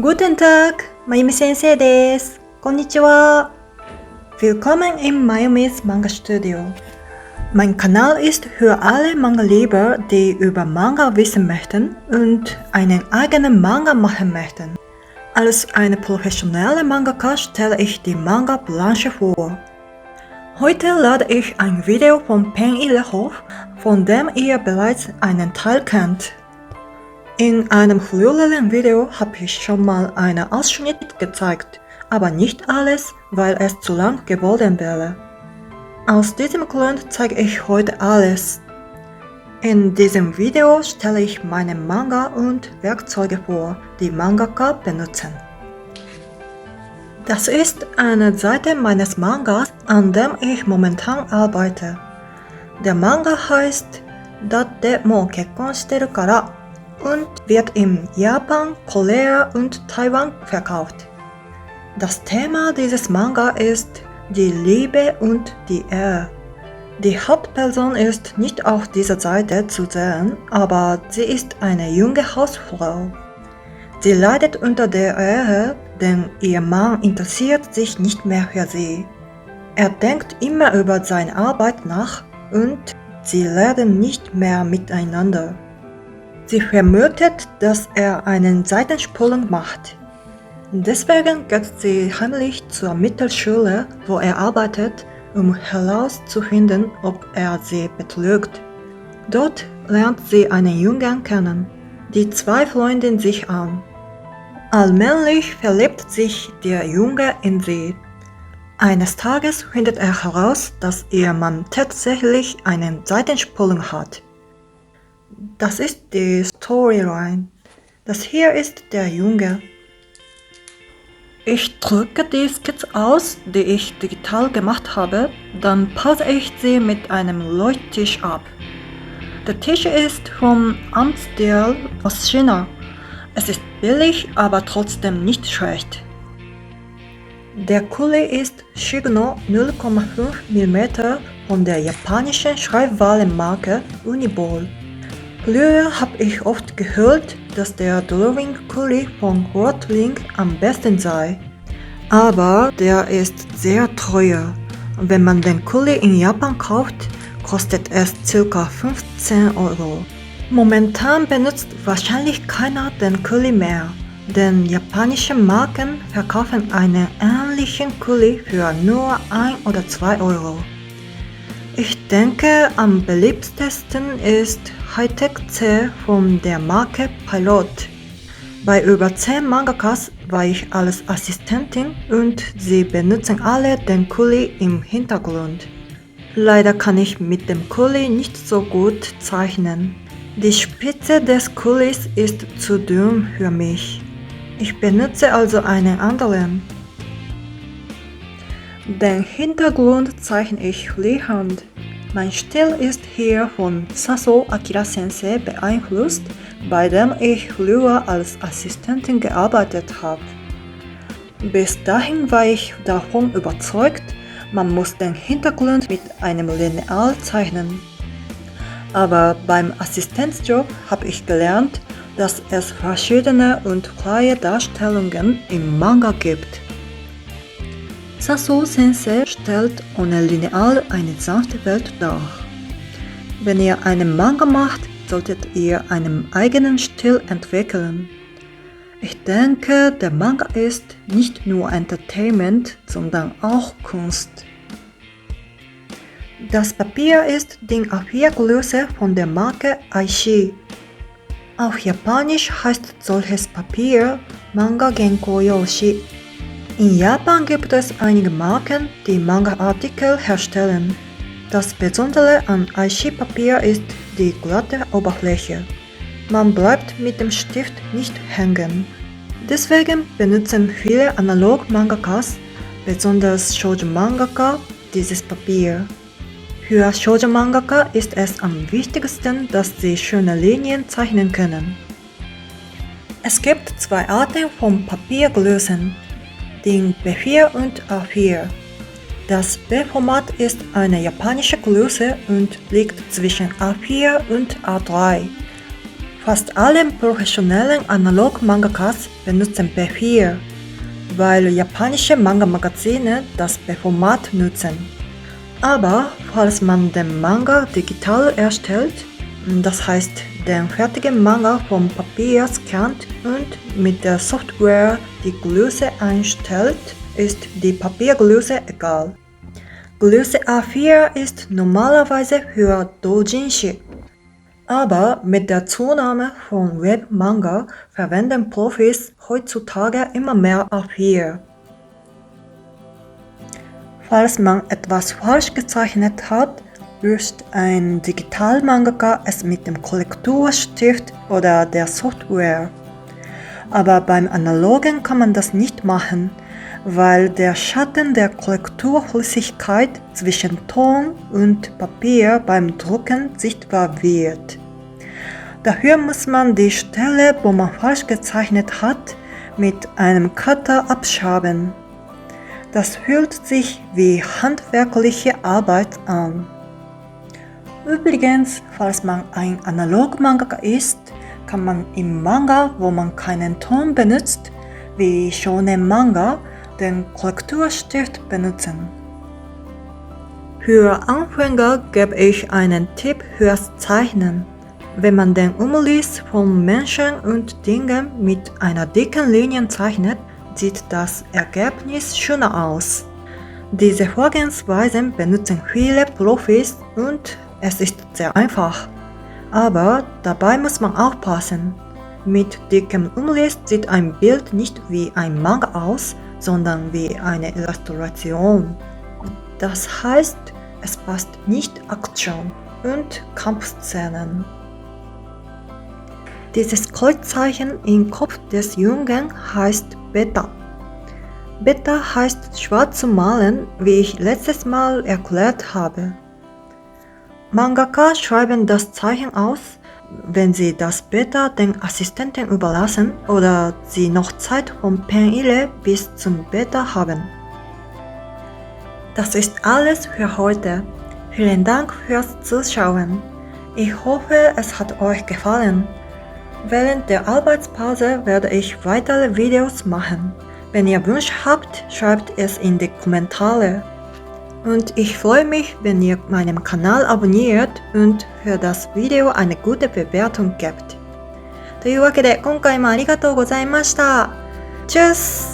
Guten Tag, Mayumi Sensei desu. Konnichiwa. Willkommen im Mayumis Manga Studio. Mein Kanal ist für alle Manga-Lieber, die über Manga wissen möchten und einen eigenen Manga machen möchten. Als eine professionelle Mangaka stelle ich die Manga-Branche vor. Heute lade ich ein Video von Pen Ilehoff, von dem ihr bereits einen Teil kennt. In einem früheren Video habe ich schon mal einen Ausschnitt gezeigt, aber nicht alles, weil es zu lang geworden wäre. Aus diesem Grund zeige ich heute alles. In diesem Video stelle ich meine Manga und Werkzeuge vor, die Mangaka benutzen. Das ist eine Seite meines Mangas, an dem ich momentan arbeite. Der Manga heißt Datte mo kekkon shiteru kara und wird in Japan, Korea und Taiwan verkauft. Das Thema dieses Manga ist die Liebe und die Ehe. Die Hauptperson ist nicht auf dieser Seite zu sehen, aber sie ist eine junge Hausfrau. Sie leidet unter der Ehe, denn ihr Mann interessiert sich nicht mehr für sie. Er denkt immer über seine Arbeit nach und sie reden nicht mehr miteinander. Sie vermutet, dass er einen Seitensprung macht. Deswegen geht sie heimlich zur Mittelschule, wo er arbeitet, um herauszufinden, ob er sie betrügt. Dort lernt sie einen Jungen kennen. Die zwei freunden sich an. Allmählich verliebt sich der Junge in sie. Eines Tages findet er heraus, dass ihr Mann tatsächlich einen Seitensprung hat. Das ist die Storyline. Das hier ist der Junge. Ich drücke die Skizze aus, die ich digital gemacht habe, dann passe ich sie mit einem Leuchttisch ab. Der Tisch ist vom Amtstil aus China. Es ist billig, aber trotzdem nicht schlecht. Der Kuli ist Shigno 0,5 mm von der japanischen Schreibwarenmarke Uniball. Früher habe ich oft gehört, dass der Drawing Kuli von Rotring am besten sei. Aber der ist sehr teuer. Wenn man den Kuli in Japan kauft, kostet es ca. 15 Euro. Momentan benutzt wahrscheinlich keiner den Kuli mehr, denn japanische Marken verkaufen einen ähnlichen Kuli für nur 1 oder 2 Euro. Ich denke, am beliebtesten ist Hightech C von der Marke Pilot. Bei über 10 Mangakas war ich als Assistentin und sie benutzen alle den Kuli im Hintergrund. Leider kann ich mit dem Kuli nicht so gut zeichnen. Die Spitze des Kulis ist zu dünn für mich. Ich benutze also einen anderen. Den Hintergrund zeichne ich freihand. Mein Stil ist hier von Saso Akira Sensei beeinflusst, bei dem ich früher als Assistentin gearbeitet habe. Bis dahin war ich davon überzeugt, man muss den Hintergrund mit einem Lineal zeichnen. Aber beim Assistenzjob habe ich gelernt, dass es verschiedene und freie Darstellungen im Manga gibt. Saso Sensei stellt ohne Lineal eine sanfte Welt dar. Wenn ihr einen Manga macht, solltet ihr einen eigenen Stil entwickeln. Ich denke, der Manga ist nicht nur Entertainment, sondern auch Kunst. Das Papier ist DIN A4 Größe von der Marke Aishi. Auf Japanisch heißt solches Papier Manga Genko Yoshi. In Japan gibt es einige Marken, die Manga-Artikel herstellen. Das Besondere an Aishi-Papier ist die glatte Oberfläche. Man bleibt mit dem Stift nicht hängen. Deswegen benutzen viele Analog-Mangakas, besonders Shoujo-Mangaka, dieses Papier. Für Shoujo-Mangaka ist es am wichtigsten, dass sie schöne Linien zeichnen können. Es gibt zwei Arten von Papiergrößen, DIN B4 und A4. Das B-Format ist eine japanische Größe und liegt zwischen A4 und A3. Fast alle professionellen Analog-Mangakas benutzen P4, weil japanische Manga-Magazine das P-Format nutzen. Aber falls man den Manga digital erstellt, das heißt den fertigen Manga vom Papier scannt und mit der Software die Größe einstellt, ist die Papiergröße egal. Größe A4 ist normalerweise für Doujinshi. Aber mit der Zunahme von Webmanga verwenden Profis heutzutage immer mehr A4. Falls man etwas falsch gezeichnet hat, löscht ein Digital-Mangaka es mit dem Korrekturstift oder der Software. Aber beim Analogen kann man das nicht machen, weil der Schatten der Korrekturflüssigkeit zwischen Ton und Papier beim Drucken sichtbar wird. Dafür muss man die Stelle, wo man falsch gezeichnet hat, mit einem Cutter abschaben. Das fühlt sich wie handwerkliche Arbeit an. Übrigens, falls man ein Analog-Mangaka ist, kann man im Manga, wo man keinen Ton benutzt, wie Shonen-Manga, den Korrekturstift benutzen. Für Anfänger gebe ich einen Tipp fürs Zeichnen. Wenn man den Umriss von Menschen und Dingen mit einer dicken Linie zeichnet, sieht das Ergebnis schöner aus. Diese Vorgehensweisen benutzen viele Profis und es ist sehr einfach. Aber dabei muss man aufpassen. Mit dickem Umriss sieht ein Bild nicht wie ein Manga aus, sondern wie eine Illustration. Das heißt, es passt nicht Aktion und Kampfszenen. Dieses Kreuzzeichen im Kopf des Jungen heißt Beta. Beta heißt schwarz zu malen, wie ich letztes Mal erklärt habe. Mangaka schreiben das Zeichen aus, wenn sie das Beta den Assistenten überlassen oder sie noch Zeit vom Penile bis zum Beta haben. Das ist alles für heute. Vielen Dank fürs Zuschauen. Ich hoffe, es hat euch gefallen. Während der Arbeitspause werde ich weitere Videos machen. Wenn ihr Wünsche habt, schreibt es in die Kommentare. Und ich freue mich, wenn ihr meinen Kanal abonniert und für das Video eine gute Bewertung gebt. というわけで今回もありがとうございました。Tschüss!